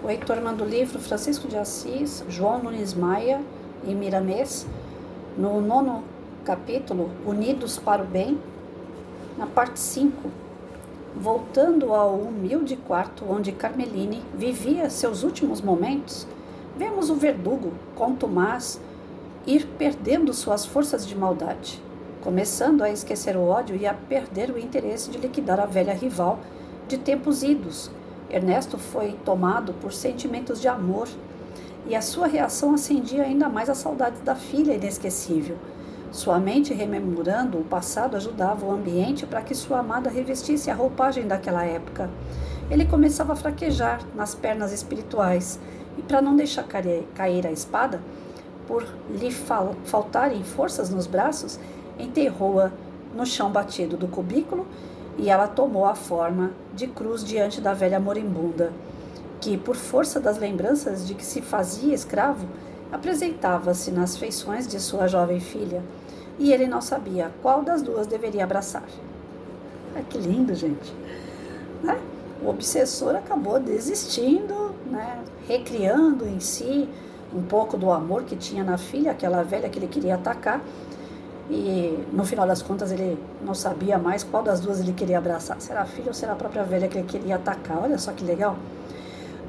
O Heitor manda o livro Francisco de Assis, João Nunes Maia e Miramês, no 9º capítulo, Unidos para o Bem, na parte 5, voltando ao humilde quarto onde Carmeline vivia seus últimos momentos, vemos o verdugo, contumaz, ir perdendo suas forças de maldade, começando a esquecer o ódio e a perder o interesse de liquidar a velha rival de tempos idos. Ernesto foi tomado por sentimentos de amor e a sua reação acendia ainda mais a saudade da filha inesquecível. Sua mente, rememorando o passado, ajudava o ambiente para que sua amada revestisse a roupagem daquela época. Ele começava a fraquejar nas pernas espirituais e, para não deixar cair a espada, por lhe faltarem forças nos braços, enterrou-a no chão batido do cubículo e ela tomou a forma de cruz diante da velha moribunda, que, por força das lembranças de que se fazia escravo, apresentava-se nas feições de sua jovem filha, e ele não sabia qual das duas deveria abraçar. Que lindo, gente! Né? O obsessor acabou desistindo, recriando em si um pouco do amor que tinha na filha, aquela velha que ele queria atacar, e no final das contas ele não sabia mais qual das duas ele queria abraçar, será a filha ou será a própria velha que ele queria atacar. Olha só que legal.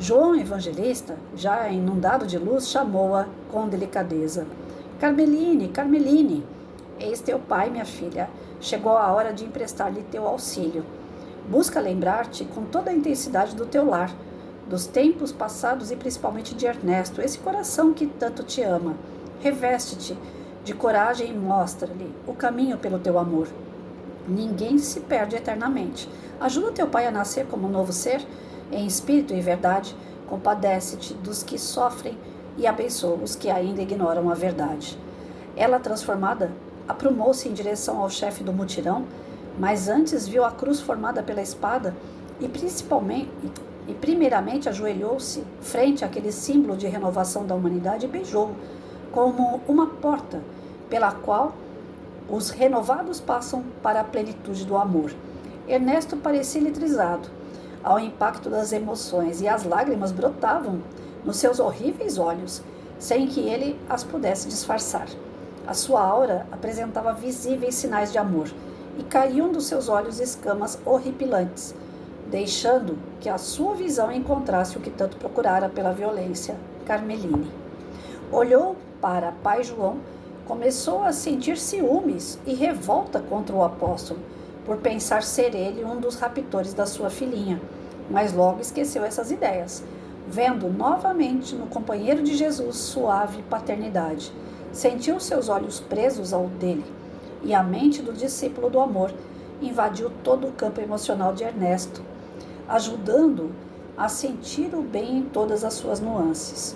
João Evangelista, já inundado de luz, chamou-a com delicadeza. Carmeline, Carmeline, eis teu pai, minha filha, chegou a hora de emprestar-lhe teu auxílio. Busca lembrar-te com toda a intensidade do teu lar, dos tempos passados e principalmente de Ernesto, esse coração que tanto te ama. Reveste-te de coragem e mostra-lhe o caminho pelo teu amor. Ninguém se perde eternamente. Ajuda teu pai a nascer como um novo ser, em espírito e verdade. Compadece-te dos que sofrem e abençoa os que ainda ignoram a verdade. Ela, transformada, aprumou-se em direção ao chefe do mutirão, mas antes viu a cruz formada pela espada e primeiramente ajoelhou-se frente àquele símbolo de renovação da humanidade e beijou-o como uma porta pela qual os renovados passam para a plenitude do amor. Ernesto parecia eletrizado ao impacto das emoções e as lágrimas brotavam nos seus horríveis olhos, sem que ele as pudesse disfarçar. A sua aura apresentava visíveis sinais de amor e caíam dos seus olhos escamas horripilantes, deixando que a sua visão encontrasse o que tanto procurara pela violência, Carmeline. Olhou para pai João, começou a sentir ciúmes e revolta contra o apóstolo, por pensar ser ele um dos raptores da sua filhinha, mas logo esqueceu essas ideias, vendo novamente no companheiro de Jesus suave paternidade. Sentiu seus olhos presos ao dele, e a mente do discípulo do amor invadiu todo o campo emocional de Ernesto, ajudando-o a sentir o bem em todas as suas nuances.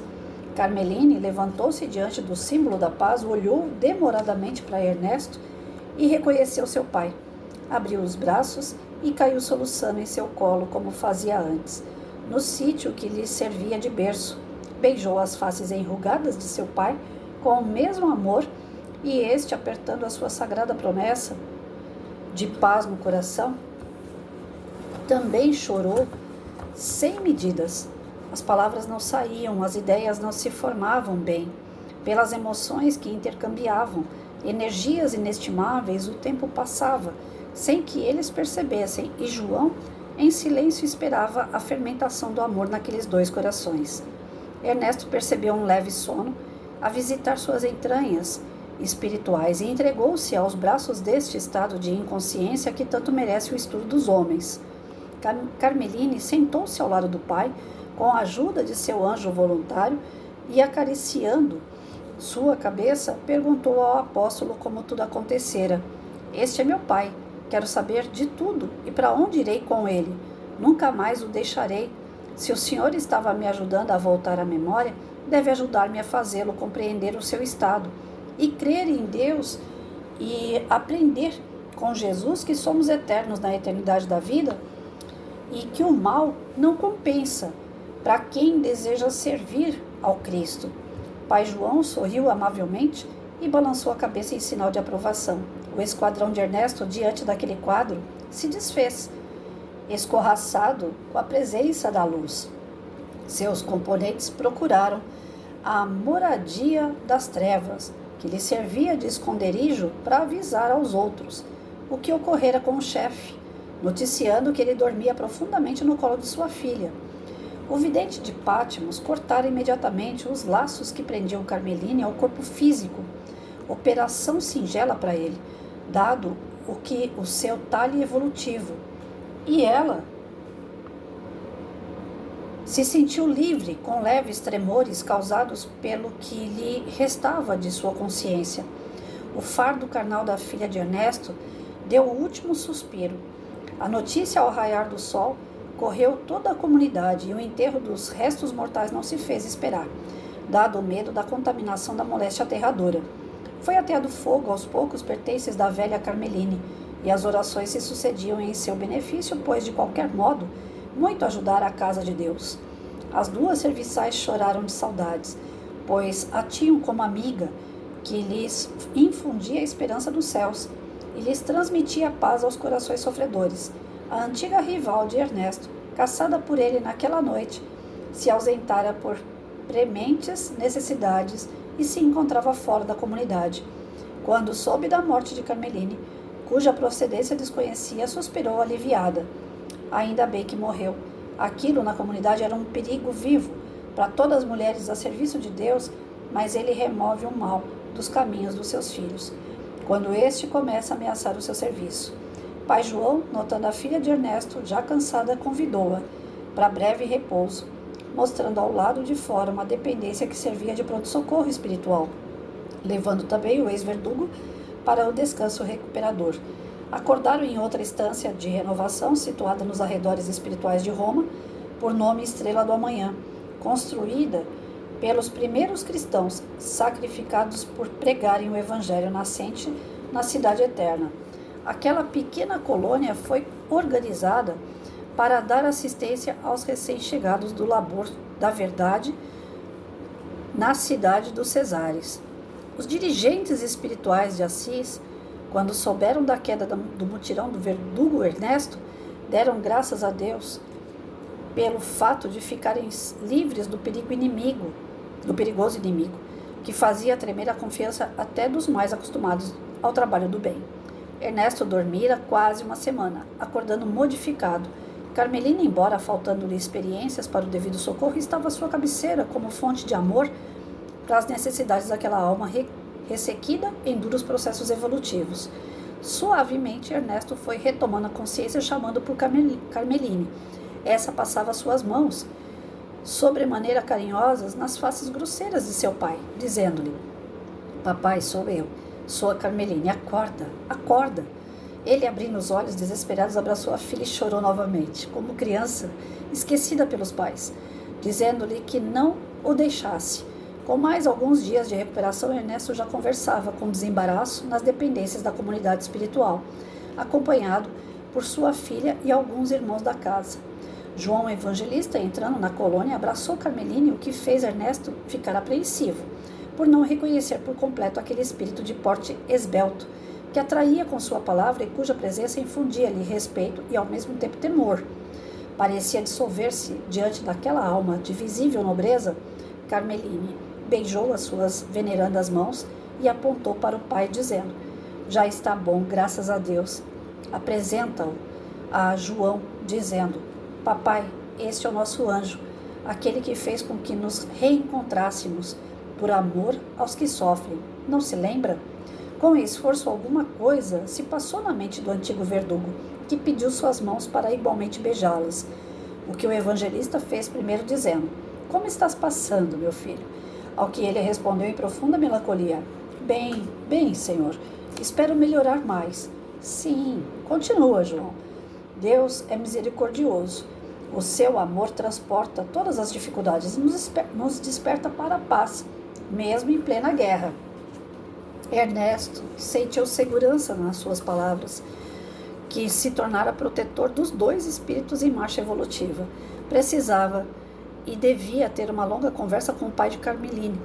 Carmeline levantou-se diante do símbolo da paz, olhou demoradamente para Ernesto e reconheceu seu pai. Abriu os braços e caiu soluçando em seu colo, como fazia antes, no sítio que lhe servia de berço. Beijou as faces enrugadas de seu pai com o mesmo amor, e este, apertando a sua sagrada promessa de paz no coração, também chorou sem medidas. As palavras não saíam, as ideias não se formavam bem. Pelas emoções que intercambiavam, energias inestimáveis, o tempo passava, sem que eles percebessem, e João, em silêncio, esperava a fermentação do amor naqueles dois corações. Ernesto percebeu um leve sono a visitar suas entranhas espirituais e entregou-se aos braços deste estado de inconsciência que tanto merece o estudo dos homens. Carmeline sentou-se ao lado do pai, com a ajuda de seu anjo voluntário, e acariciando sua cabeça, perguntou ao apóstolo como tudo acontecera. Este é meu pai, quero saber de tudo e para onde irei com ele. Nunca mais o deixarei. Se o senhor estava me ajudando a voltar à memória, deve ajudar-me a fazê-lo compreender o seu estado e crer em Deus e aprender com Jesus que somos eternos na eternidade da vida e que o mal não compensa para quem deseja servir ao Cristo. Pai João sorriu amavelmente e balançou a cabeça em sinal de aprovação. O esquadrão de Ernesto, diante daquele quadro, se desfez, escorraçado com a presença da luz. Seus componentes procuraram a moradia das trevas, que lhe servia de esconderijo para avisar aos outros o que ocorrera com o chefe, noticiando que ele dormia profundamente no colo de sua filha. O vidente de Patmos cortara imediatamente os laços que prendiam Carmeline ao corpo físico, operação singela para ele, dado o seu talhe evolutivo, e ela se sentiu livre, com leves tremores causados pelo que lhe restava de sua consciência. O fardo carnal da filha de Ernesto deu o último suspiro. A notícia ao raiar do sol correu toda a comunidade e o enterro dos restos mortais não se fez esperar, dado o medo da contaminação da moléstia aterradora. Foi ateado fogo aos poucos pertences da velha Carmeline, e as orações se sucediam em seu benefício, pois, de qualquer modo, muito ajudara a casa de Deus. As duas serviçais choraram de saudades, pois a tinham como amiga, que lhes infundia a esperança dos céus e lhes transmitia paz aos corações sofredores. A antiga rival de Ernesto, caçada por ele naquela noite, se ausentara por prementes necessidades e se encontrava fora da comunidade. Quando soube da morte de Carmeline, cuja procedência desconhecia, suspirou aliviada. Ainda bem que morreu. Aquilo na comunidade era um perigo vivo para todas as mulheres a serviço de Deus, mas ele remove o mal dos caminhos dos seus filhos, quando este começa a ameaçar o seu serviço. Pai João, notando a filha de Ernesto, já cansada, convidou-a para breve repouso, mostrando ao lado de fora uma dependência que servia de pronto-socorro espiritual, levando também o ex-verdugo para o descanso recuperador. Acordaram em outra estância de renovação, situada nos arredores espirituais de Roma, por nome Estrela do Amanhã, construída pelos primeiros cristãos, sacrificados por pregarem o evangelho nascente na cidade eterna. Aquela pequena colônia foi organizada para dar assistência aos recém-chegados do labor da verdade na cidade dos Cesares. Os dirigentes espirituais de Assis, quando souberam da queda do mutirão do verdugo Ernesto, deram graças a Deus pelo fato de ficarem livres do perigoso inimigo, que fazia tremer a confiança até dos mais acostumados ao trabalho do bem. Ernesto dormira quase uma semana, acordando modificado. Carmeline, embora faltando-lhe experiências para o devido socorro, estava à sua cabeceira como fonte de amor para as necessidades daquela alma ressequida em duros processos evolutivos. Suavemente, Ernesto foi retomando a consciência, chamando por Carmeline. Essa passava suas mãos, sobremaneira carinhosas, nas faces grosseiras de seu pai, dizendo-lhe: Papai, sou eu, sou a Carmeline, acorda, acorda. Ele, abrindo os olhos desesperados, abraçou a filha e chorou novamente, como criança, esquecida pelos pais, dizendo-lhe que não o deixasse. Com mais alguns dias de recuperação, Ernesto já conversava com desembaraço nas dependências da comunidade espiritual, acompanhado por sua filha e alguns irmãos da casa. João Evangelista, entrando na colônia, abraçou Carmeline, o que fez Ernesto ficar apreensivo, por não reconhecer por completo aquele espírito de porte esbelto, que atraía com sua palavra e cuja presença infundia-lhe respeito e ao mesmo tempo temor. Parecia dissolver-se diante daquela alma de visível nobreza. Carmeline beijou as suas venerandas mãos e apontou para o pai, dizendo: Já está bom, graças a Deus. Apresenta-o a João, dizendo: Papai, este é o nosso anjo, aquele que fez com que nos reencontrássemos por amor aos que sofrem. Não se lembra? Com esforço alguma coisa se passou na mente do antigo verdugo, que pediu suas mãos para igualmente beijá-las. O que o evangelista fez primeiro, dizendo: Como estás passando, meu filho? Ao que ele respondeu em profunda melancolia: Bem, bem, Senhor, espero melhorar mais. Sim, continua, João. Deus é misericordioso. O seu amor transporta todas as dificuldades e nos desperta para a paz, mesmo em plena guerra. Ernesto sentiu segurança nas suas palavras, que se tornara protetor dos dois espíritos em marcha evolutiva. Precisava e devia ter uma longa conversa com o pai de Carmeline,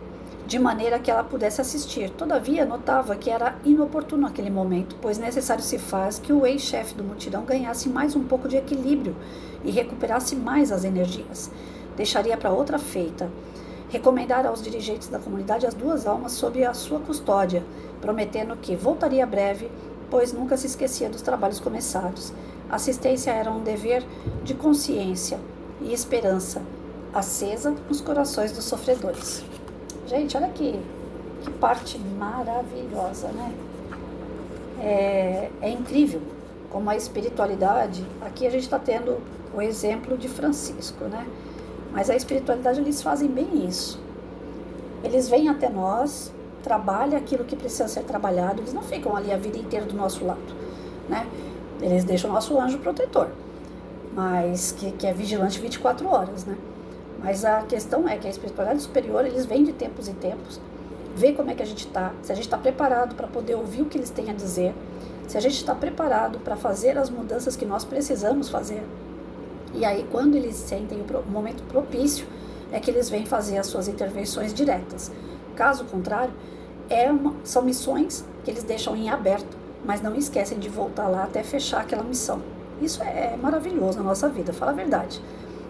de maneira que ela pudesse assistir. Todavia, notava que era inoportuno aquele momento, pois necessário se faz que o ex-chefe do mutirão ganhasse mais um pouco de equilíbrio e recuperasse mais as energias. deixaria para outra feita. Recomendar aos dirigentes da comunidade as 2 almas sob a sua custódia, prometendo que voltaria breve, pois nunca se esquecia dos trabalhos começados. Assistência era um dever de consciência e esperança acesa nos corações dos sofredores. Gente, olha que parte maravilhosa, né? É incrível como a espiritualidade, aqui a gente está tendo o exemplo de Francisco, né? Mas a espiritualidade, eles fazem bem isso. Eles vêm até nós, trabalham aquilo que precisa ser trabalhado, eles não ficam ali a vida inteira do nosso lado, né? Eles deixam o nosso anjo protetor, mas que é vigilante 24 horas, né? Mas a questão é que a espiritualidade superior, eles vêm de tempos em tempos, vê como é que a gente está, se a gente está preparado para poder ouvir o que eles têm a dizer, se a gente está preparado para fazer as mudanças que nós precisamos fazer. E aí, quando eles sentem o momento propício, é que eles vêm fazer as suas intervenções diretas. Caso contrário, são missões que eles deixam em aberto, mas não esquecem de voltar lá até fechar aquela missão. Isso é maravilhoso na nossa vida, fala a verdade.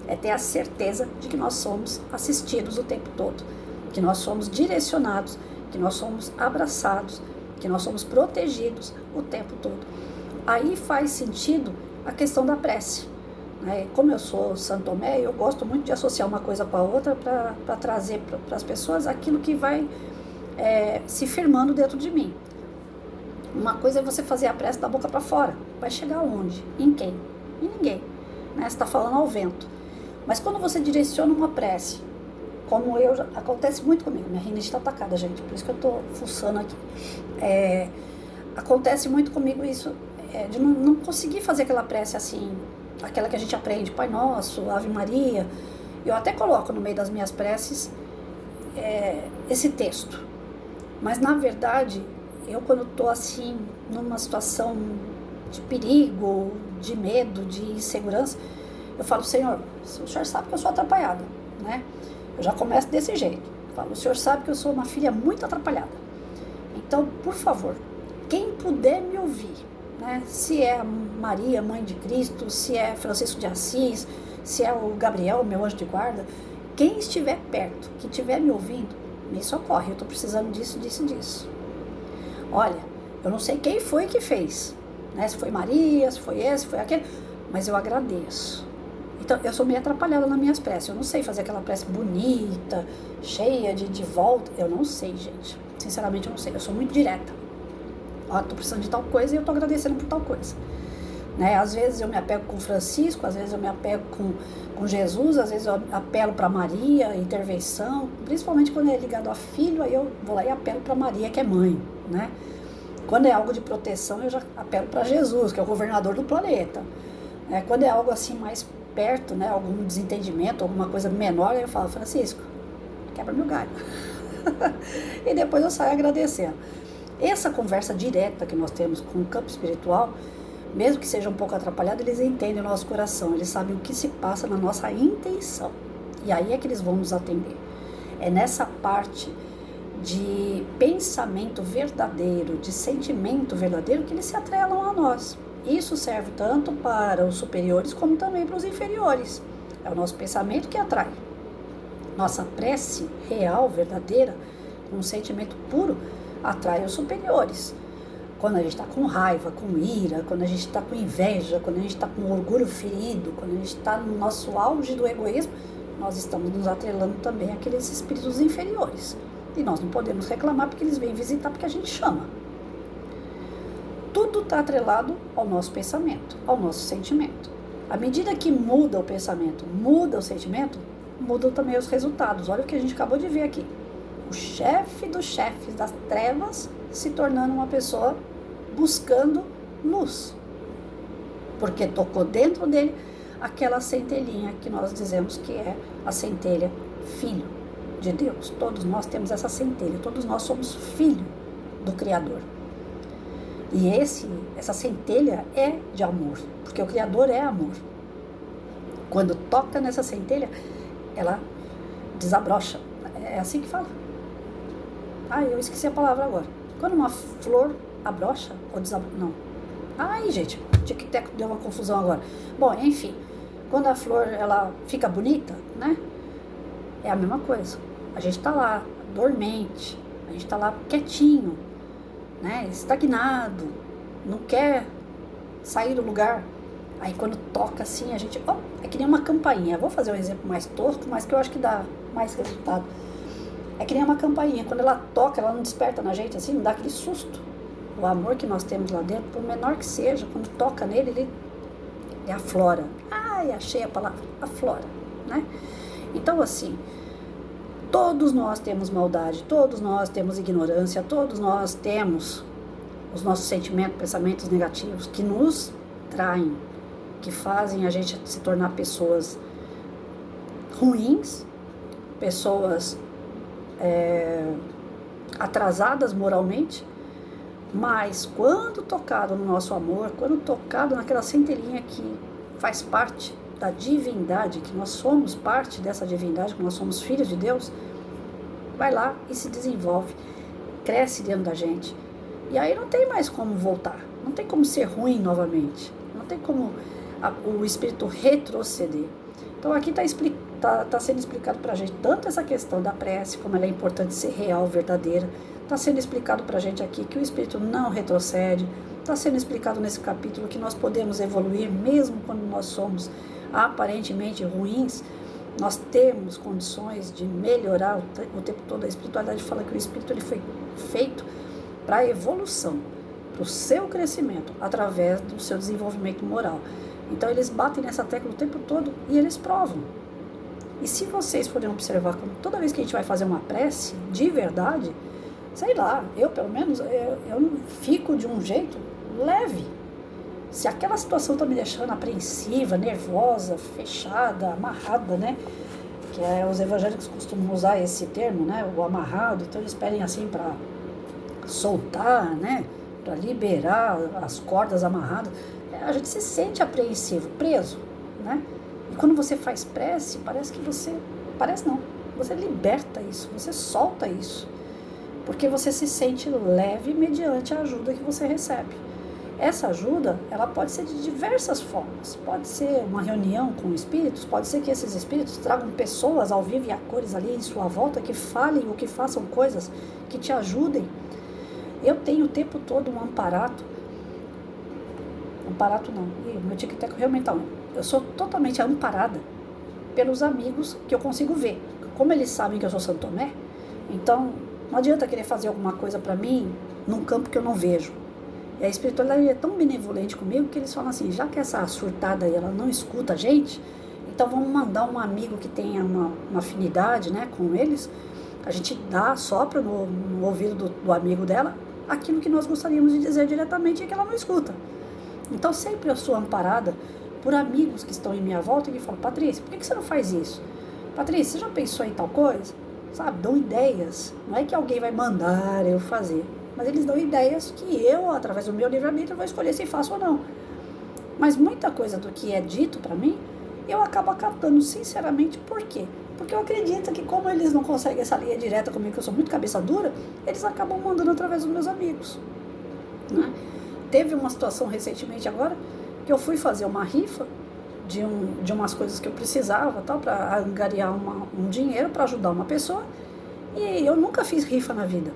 É ter a certeza de que nós somos assistidos o tempo todo, que nós somos direcionados, que nós somos abraçados, que nós somos protegidos o tempo todo. Aí faz sentido a questão da prece. Como eu sou Santo Tomé, eu gosto muito de associar uma coisa com a outra para trazer para as pessoas aquilo que vai se firmando dentro de mim. Uma coisa é você fazer a prece da boca para fora. Vai chegar onde? Em quem? Em ninguém. Você está falando ao vento. Mas quando você direciona uma prece, como acontece muito comigo, minha rinite está atacada, gente, por isso que eu estou fuçando aqui. Acontece muito comigo isso, de não conseguir fazer aquela prece assim, aquela que a gente aprende, Pai Nosso, Ave Maria. Eu até coloco no meio das minhas preces esse texto. Mas, na verdade, eu quando estou assim, numa situação de perigo, de medo, de insegurança, eu falo, Senhor, o Senhor sabe que eu sou atrapalhada, né? Eu já começo desse jeito. Eu falo, o Senhor sabe que eu sou uma filha muito atrapalhada. Então, por favor, quem puder me ouvir, né? Se é Maria, Mãe de Cristo, se é Francisco de Assis, se é o Gabriel, meu anjo de guarda, quem estiver perto, que estiver me ouvindo, me socorre, eu estou precisando disso, disso e disso. Olha, eu não sei quem foi que fez, né? Se foi Maria, se foi esse, se foi aquele, mas eu agradeço. Então, eu sou meio atrapalhada nas minhas preces, eu não sei fazer aquela prece bonita, cheia de volta, eu não sei, gente, sinceramente eu não sei, eu sou muito direta. Ó, tô precisando de tal coisa e eu tô agradecendo por tal coisa, né? Às vezes eu me apego com Francisco, às vezes eu me apego com Jesus, às vezes eu apelo para Maria, intervenção, principalmente quando é ligado a filho, aí eu vou lá e apelo para Maria, que é mãe, né? Quando é algo de proteção, eu já apelo para Jesus, que é o governador do planeta. Quando é algo assim mais perto, né, algum desentendimento, alguma coisa menor, aí eu falo, Francisco, quebra meu galho. E depois eu saio agradecendo. Essa conversa direta que nós temos com o campo espiritual, mesmo que seja um pouco atrapalhado, eles entendem o nosso coração, eles sabem o que se passa na nossa intenção. E aí é que eles vão nos atender. É nessa parte de pensamento verdadeiro, de sentimento verdadeiro, que eles se atrelam a nós. Isso serve tanto para os superiores como também para os inferiores. É o nosso pensamento que atrai. Nossa prece real, verdadeira, com um sentimento puro, atrai os superiores. Quando a gente está com raiva, com ira, quando a gente está com inveja, quando a gente está com orgulho ferido, quando a gente está no nosso auge do egoísmo, nós estamos nos atrelando também àqueles espíritos inferiores. E nós não podemos reclamar porque eles vêm visitar porque a gente chama. Tudo está atrelado ao nosso pensamento, ao nosso sentimento. À medida que muda o pensamento, muda o sentimento, mudam também os resultados. Olha o que a gente acabou de ver aqui. O chefe dos chefes das trevas se tornando uma pessoa buscando luz. Porque tocou dentro dele aquela centelhinha que nós dizemos que é a centelha filho de Deus. Todos nós temos essa centelha, todos nós somos filho do Criador. E essa centelha é de amor, porque o Criador é amor. Quando toca nessa centelha, ela desabrocha. É assim que fala. Eu esqueci a palavra agora. Quando uma flor abrocha ou desabrocha, não. Gente, deu uma confusão agora. Bom, enfim, quando a flor ela fica bonita, né? É a mesma coisa. A gente está lá, dormente, a gente está lá quietinho, né? Estagnado, não quer sair do lugar. Aí quando toca assim, a gente, é que nem uma campainha. Vou fazer um exemplo mais tosco, mas que eu acho que dá mais resultado. É que nem uma campainha, quando ela toca, ela não desperta na gente assim, não dá aquele susto. O amor que nós temos lá dentro, por menor que seja, quando toca nele, ele aflora. Ai, achei a palavra, aflora, né? Então assim, todos nós temos maldade, todos nós temos ignorância, todos nós temos os nossos sentimentos, pensamentos negativos que nos traem, que fazem a gente se tornar pessoas ruins, pessoas atrasadas moralmente, mas quando tocado no nosso amor, quando tocado naquela centelhinha que faz parte da divindade, que nós somos parte dessa divindade, que nós somos filhos de Deus, vai lá e se desenvolve, cresce dentro da gente. E aí não tem mais como voltar, não tem como ser ruim novamente, não tem como o espírito retroceder. Então aqui está sendo explicado para a gente tanto essa questão da prece, como ela é importante ser real, verdadeira. Está sendo explicado para a gente aqui que o espírito não retrocede. Está sendo explicado nesse capítulo que nós podemos evoluir mesmo quando nós somos aparentemente ruins. Nós temos condições de melhorar o tempo todo. A espiritualidade fala que o espírito ele foi feito para a evolução, para o seu crescimento, através do seu desenvolvimento moral. Então eles batem nessa tecla o tempo todo e eles provam. E se vocês forem observar, toda vez que a gente vai fazer uma prece, de verdade, sei lá, eu pelo menos, eu fico de um jeito leve. Se aquela situação está me deixando apreensiva, nervosa, fechada, amarrada, né? Que os evangélicos costumam usar esse termo, né? O amarrado, então eles pedem assim para soltar, né? Para liberar as cordas amarradas. A gente se sente apreensivo, preso, né? E quando você faz prece, parece que você liberta isso, você solta isso, porque você se sente leve mediante a ajuda que você recebe. Essa ajuda, ela pode ser de diversas formas, pode ser uma reunião com espíritos, pode ser que esses espíritos tragam pessoas ao vivo e a cores ali em sua volta, que falem ou que façam coisas que te ajudem. Eu tenho o tempo todo um amparato não, meu tic-tac realmente tá. Eu sou totalmente amparada pelos amigos que eu consigo ver. Como eles sabem que eu sou Santo Tomé, então não adianta querer fazer alguma coisa para mim num campo que eu não vejo. E a espiritualidade é tão benevolente comigo que eles falam assim, já que essa surtada aí, ela não escuta a gente, então vamos mandar um amigo que tenha uma afinidade, né, com eles, a gente sopra no ouvido do amigo dela aquilo que nós gostaríamos de dizer diretamente e que ela não escuta. Então sempre eu sou amparada por amigos que estão em minha volta e que falam, Patrícia, por que você não faz isso? Patrícia, você já pensou em tal coisa? Sabe, dão ideias. Não é que alguém vai mandar eu fazer, mas eles dão ideias que eu, através do meu livre-arbítrio, vou escolher se faço ou não. Mas muita coisa do que é dito para mim, eu acabo acatando sinceramente. Por quê? Porque eu acredito que como eles não conseguem essa linha direta comigo, que eu sou muito cabeça dura, eles acabam mandando através dos meus amigos, né? Teve uma situação recentemente agora, que eu fui fazer uma rifa de umas coisas que eu precisava, tal, para angariar um dinheiro para ajudar uma pessoa, e eu nunca fiz rifa na vida.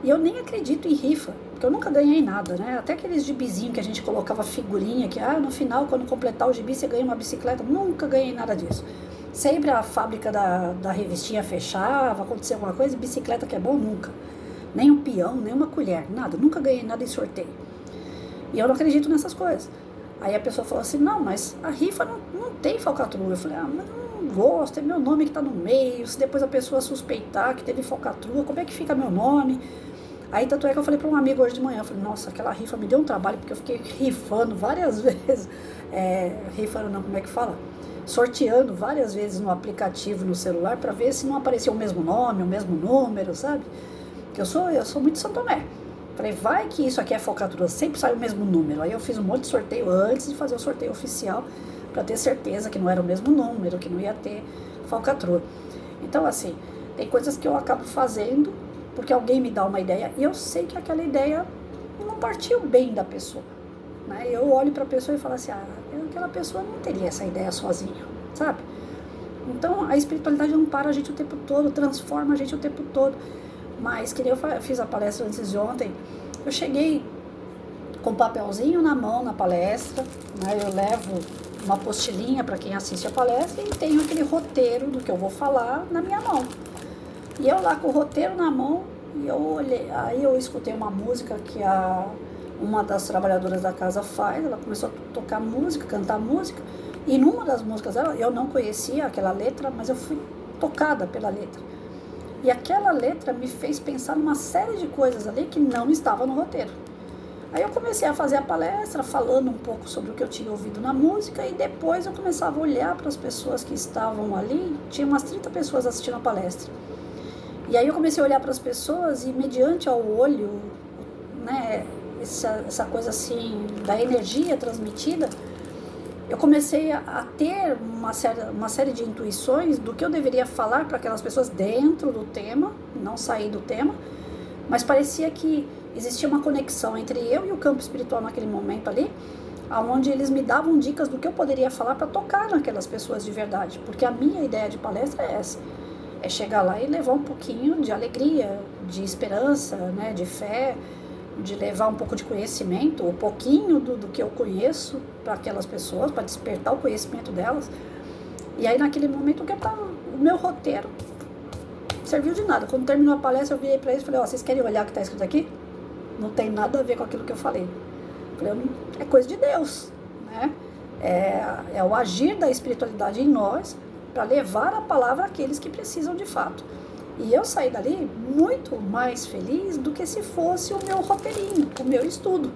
E eu nem acredito em rifa, porque eu nunca ganhei nada, né? Até aqueles gibizinhos que a gente colocava figurinha, que no final, quando completar o gibi, você ganha uma bicicleta. Nunca ganhei nada disso. Sempre a fábrica da revistinha fechava, acontecia alguma coisa, bicicleta que é bom, nunca. Nem um peão, nem uma colher, nada. Nunca ganhei nada em sorteio. E eu não acredito nessas coisas. Aí a pessoa falou assim, não, mas a rifa não tem falcatrua. Eu falei, mas eu não gosto, é meu nome que está no meio. Se depois a pessoa suspeitar que teve falcatrua, como é que fica meu nome? Aí tanto é que eu falei para um amigo hoje de manhã, eu falei, nossa, aquela rifa me deu um trabalho, porque eu fiquei rifando várias vezes. Rifando não, como é que fala? Sorteando várias vezes no aplicativo, no celular, para ver se não aparecia o mesmo nome, o mesmo número, sabe? Porque eu sou muito Santo Tomé. Falei, vai que isso aqui é falcatrua, sempre sai o mesmo número. Aí eu fiz um monte de sorteio antes de fazer o sorteio oficial, para ter certeza que não era o mesmo número, que não ia ter falcatrua. Então, assim, tem coisas que eu acabo fazendo porque alguém me dá uma ideia e eu sei que aquela ideia não partiu bem da pessoa, né? Eu olho para a pessoa e falo assim, aquela pessoa não teria essa ideia sozinha, sabe? Então a espiritualidade não para a gente o tempo todo, transforma a gente o tempo todo. Mas, que nem eu fiz a palestra antes de ontem, eu cheguei com um papelzinho na mão na palestra, né? Eu levo uma apostilinha para quem assiste a palestra e tenho aquele roteiro do que eu vou falar na minha mão. E eu lá com o roteiro na mão, e eu olhei, aí eu escutei uma música que uma das trabalhadoras da casa faz, ela começou a tocar música, cantar música, e numa das músicas dela, eu não conhecia aquela letra, mas eu fui tocada pela letra. E aquela letra me fez pensar numa série de coisas ali que não estava no roteiro. Aí eu comecei a fazer a palestra, falando um pouco sobre o que eu tinha ouvido na música, e depois eu começava a olhar para as pessoas que estavam ali, tinha umas 30 pessoas assistindo a palestra. E aí eu comecei a olhar para as pessoas e, mediante ao olho, né, essa coisa assim, da energia transmitida, eu comecei a ter uma série de intuições do que eu deveria falar para aquelas pessoas dentro do tema, não sair do tema, mas parecia que existia uma conexão entre eu e o campo espiritual naquele momento ali, onde eles me davam dicas do que eu poderia falar para tocar naquelas pessoas de verdade, porque a minha ideia de palestra é essa, é chegar lá e levar um pouquinho de alegria, de esperança, né, de fé, de levar um pouco de conhecimento, um pouquinho do que eu conheço para aquelas pessoas, para despertar o conhecimento delas. E aí naquele momento o meu roteiro serviu de nada. Quando terminou a palestra, eu virei para eles e falei, vocês querem olhar o que está escrito aqui? Não tem nada a ver com aquilo que eu falei. Falei, é coisa de Deus, né? É o agir da espiritualidade em nós para levar a palavra àqueles que precisam de fato. E eu saí dali muito mais feliz do que se fosse o meu roteirinho, o meu estudo.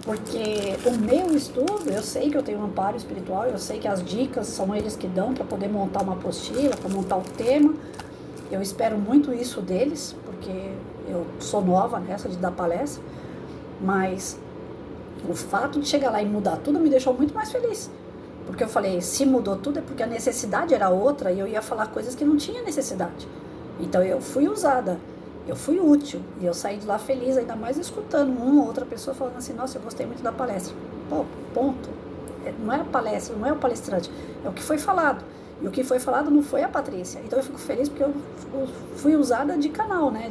Porque o meu estudo, eu sei que eu tenho um amparo espiritual, eu sei que as dicas são eles que dão para poder montar uma apostila, para montar o tema. Eu espero muito isso deles, porque eu sou nova nessa de dar palestra. Mas o fato de chegar lá e mudar tudo me deixou muito mais feliz. Porque eu falei, se mudou tudo é porque a necessidade era outra e eu ia falar coisas que não tinha necessidade. Então eu fui usada, eu fui útil e eu saí de lá feliz, ainda mais escutando uma ou outra pessoa falando assim, nossa, eu gostei muito da palestra. Pô, ponto. Não é a palestra, não é o palestrante, é o que foi falado. E o que foi falado não foi a Patrícia. Então eu fico feliz porque eu fui usada de canal, né?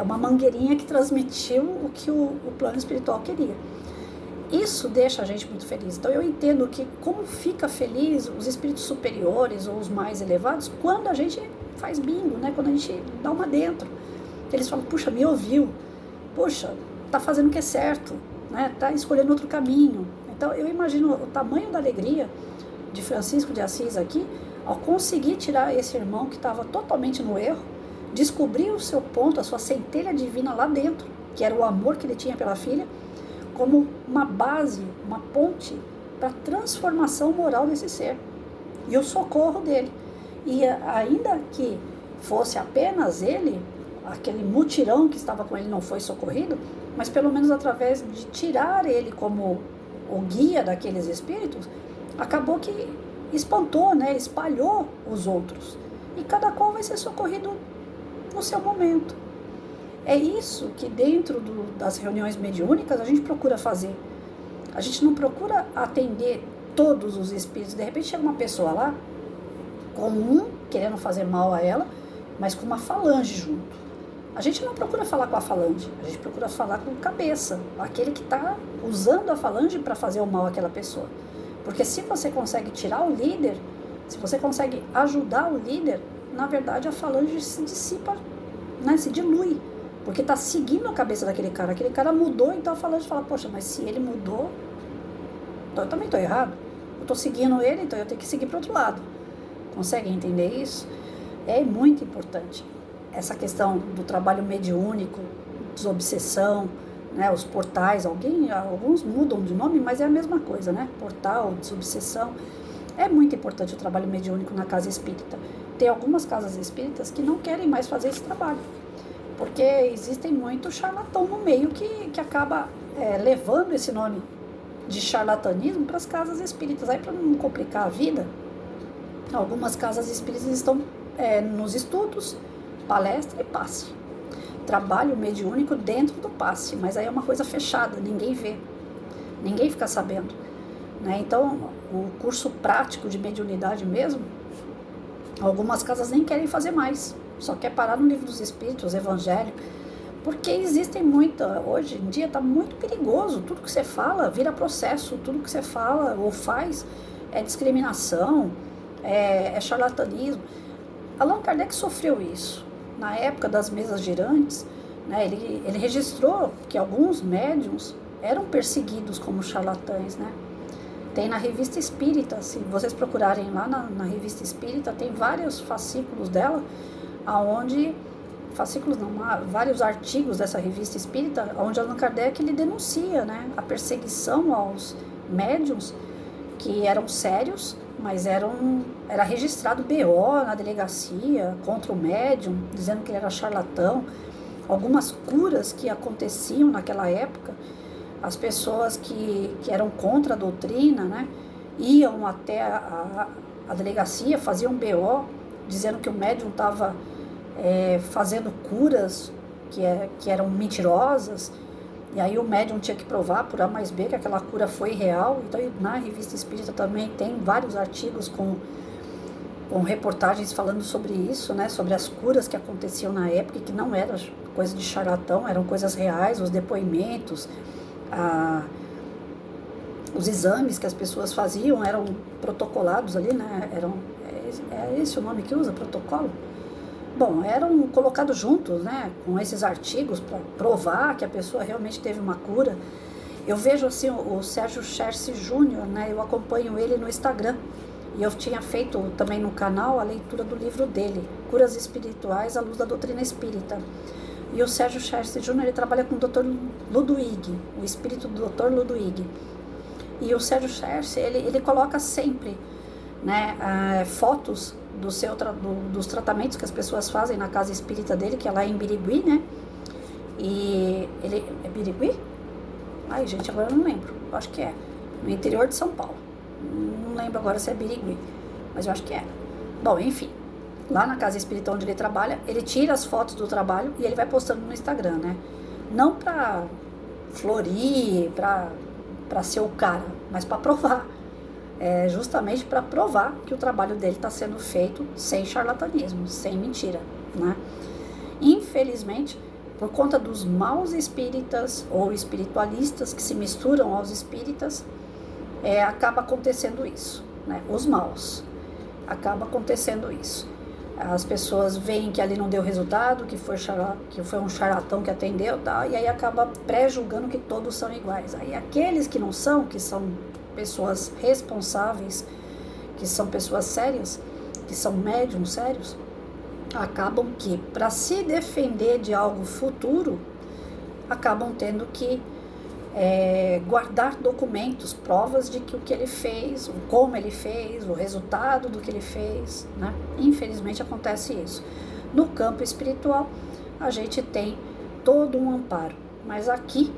Uma mangueirinha que transmitiu o que o plano espiritual queria. Isso deixa a gente muito feliz. Então eu entendo que como fica feliz os espíritos superiores ou os mais elevados quando a gente faz bingo, né? Quando a gente dá uma dentro. Eles falam, puxa, me ouviu. Puxa, tá fazendo o que é certo, né? Tá escolhendo outro caminho. Então eu imagino o tamanho da alegria de Francisco de Assis aqui, ao conseguir tirar esse irmão que estava totalmente no erro, descobrir o seu ponto, a sua centelha divina lá dentro, que era o amor que ele tinha pela filha, como uma base, uma ponte para a transformação moral desse ser e o socorro dele. E ainda que fosse apenas ele, aquele mutirão que estava com ele não foi socorrido, mas pelo menos através de tirar ele como o guia daqueles espíritos, acabou que espantou, né, espalhou os outros. E cada qual vai ser socorrido no seu momento. É isso que dentro das reuniões mediúnicas a gente procura fazer. A gente não procura atender todos os espíritos. De repente chega uma pessoa lá, com um querendo fazer mal a ela, mas com uma falange junto. A gente não procura falar com a falange, a gente procura falar com o cabeça, aquele que está usando a falange para fazer o mal àquela pessoa. Porque se você consegue tirar o líder, se você consegue ajudar o líder, na verdade a falange se dissipa, né, se dilui. Porque está seguindo a cabeça daquele cara. Aquele cara mudou, então a falange fala, poxa, mas se ele mudou, então eu também estou errado. Eu estou seguindo ele, então eu tenho que seguir para o outro lado. Conseguem entender isso? É muito importante. Essa questão do trabalho mediúnico, desobsessão, né, os portais, alguns mudam de nome, mas é a mesma coisa, né? Portal, desobsessão. É muito importante o trabalho mediúnico na casa espírita. Tem algumas casas espíritas que não querem mais fazer esse trabalho, porque existem muito charlatão no meio que acaba levando esse nome de charlatanismo para as casas espíritas. Aí, para não complicar a vida, algumas casas espíritas estão nos estudos, palestra e passe. Trabalho mediúnico dentro do passe, mas aí é uma coisa fechada, ninguém vê, ninguém fica sabendo, né? Então, o curso prático de mediunidade mesmo Algumas casas nem querem fazer mais, só quer parar no Livro dos Espíritos, Evangelho, porque existem hoje em dia está muito perigoso, tudo que você fala vira processo, tudo que você fala ou faz é discriminação, é charlatanismo. Allan Kardec sofreu isso. Na época das mesas girantes, né, ele registrou que alguns médiuns eram perseguidos como charlatães, né? Tem na Revista Espírita, se vocês procurarem lá na Revista Espírita, tem vários fascículos dela, vários artigos dessa Revista Espírita, onde Allan Kardec ele denuncia, né, a perseguição aos médiuns que eram sérios, mas era registrado BO na delegacia contra o médium, dizendo que ele era charlatão. Algumas curas que aconteciam naquela época, as pessoas que eram contra a doutrina, né, iam até a delegacia, faziam BO, dizendo que o médium estava fazendo curas que eram mentirosas, e aí o médium tinha que provar por A mais B que aquela cura foi real. Então na Revista Espírita também tem vários artigos com reportagens falando sobre isso, né, sobre as curas que aconteciam na época, que não era coisa de charlatão, eram coisas reais, os depoimentos, os exames que as pessoas faziam eram protocolados ali, né? É esse o nome que usa, protocolo? Bom, eram colocados juntos, né, com esses artigos para provar que a pessoa realmente teve uma cura. Eu vejo assim o Sérgio Cherce Júnior, né, eu acompanho ele no Instagram, e eu tinha feito também no canal a leitura do livro dele, Curas Espirituais à Luz da Doutrina Espírita. E o Sérgio Cherce Júnior, ele trabalha com o Dr. Ludwig, o espírito do Dr. Ludwig. E o Sérgio Cherce, ele coloca sempre, né, fotos dos tratamentos que as pessoas fazem na casa espírita dele, que é lá em Birigui, né? E ele é Birigui? Ai, gente, agora eu não lembro. Eu acho que é. No interior de São Paulo. Não lembro agora se é Birigui, mas eu acho que é. Bom, enfim. Lá na casa espírita onde ele trabalha, ele tira as fotos do trabalho e ele vai postando no Instagram, né? Não pra florir, pra ser o cara, mas pra provar. Justamente para provar que o trabalho dele está sendo feito sem charlatanismo, sem mentira, né? Infelizmente, por conta dos maus espíritas ou espiritualistas que se misturam aos espíritas, acaba acontecendo isso, né? Os maus, acaba acontecendo isso. As pessoas veem que ali não deu resultado, que foi um charlatão que atendeu, tá? E aí acaba pré-julgando que todos são iguais. Aí aqueles que não são, que são pessoas responsáveis, que são pessoas sérias, que são médiums sérios, acabam que, para se defender de algo futuro, acabam tendo que guardar documentos, provas de que o que ele fez, como ele fez, o resultado do que ele fez, né? Infelizmente acontece isso. No campo espiritual, a gente tem todo um amparo, mas aqui,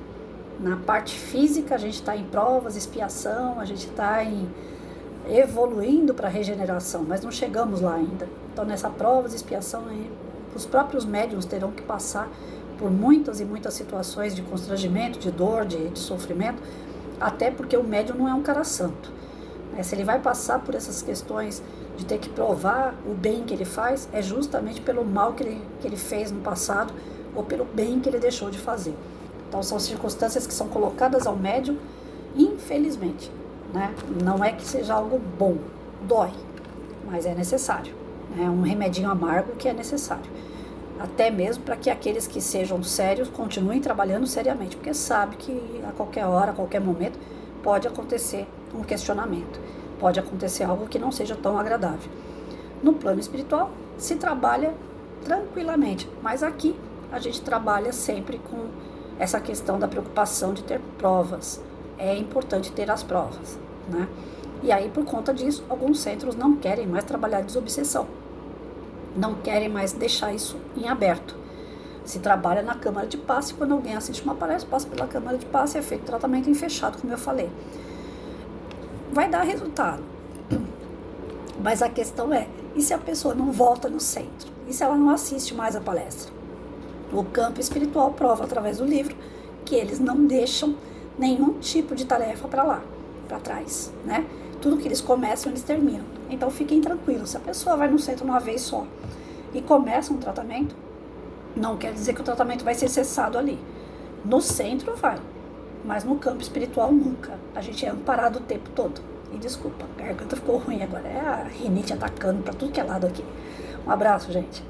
na parte física, a gente está em provas, expiação, a gente está evoluindo para a regeneração, mas não chegamos lá ainda. Então, nessa provas, expiação, os próprios médiuns terão que passar por muitas e muitas situações de constrangimento, de dor, de sofrimento, até porque o médium não é um cara santo. Se ele vai passar por essas questões de ter que provar o bem que ele faz, é justamente pelo mal que ele fez no passado ou pelo bem que ele deixou de fazer. Então são circunstâncias que são colocadas ao médium, infelizmente, né? Não é que seja algo bom, dói, mas é necessário. É um remedinho amargo que é necessário. Até mesmo para que aqueles que sejam sérios continuem trabalhando seriamente, porque sabe que a qualquer hora, a qualquer momento, pode acontecer um questionamento, pode acontecer algo que não seja tão agradável. No plano espiritual, se trabalha tranquilamente, mas aqui a gente trabalha sempre com essa questão da preocupação de ter provas. É importante ter as provas, né? E aí, por conta disso, alguns centros não querem mais trabalhar desobsessão, não querem mais deixar isso em aberto. Se trabalha na câmara de passe, quando alguém assiste uma palestra, passa pela câmara de passe, é feito tratamento em fechado, como eu falei. Vai dar resultado. Mas a questão é, e se a pessoa não volta no centro? E se ela não assiste mais a palestra? O campo espiritual prova, através do livro, que eles não deixam nenhum tipo de tarefa para lá, para trás, né? tudo que eles começam, eles terminam. Então fiquem tranquilos, se a pessoa vai no centro uma vez só e começa um tratamento, não quer dizer que o tratamento vai ser cessado ali. No centro vai, mas no campo espiritual nunca. A gente é amparado o tempo todo. E desculpa, a garganta ficou ruim agora. É a rinite atacando pra tudo que é lado aqui. Um abraço, gente.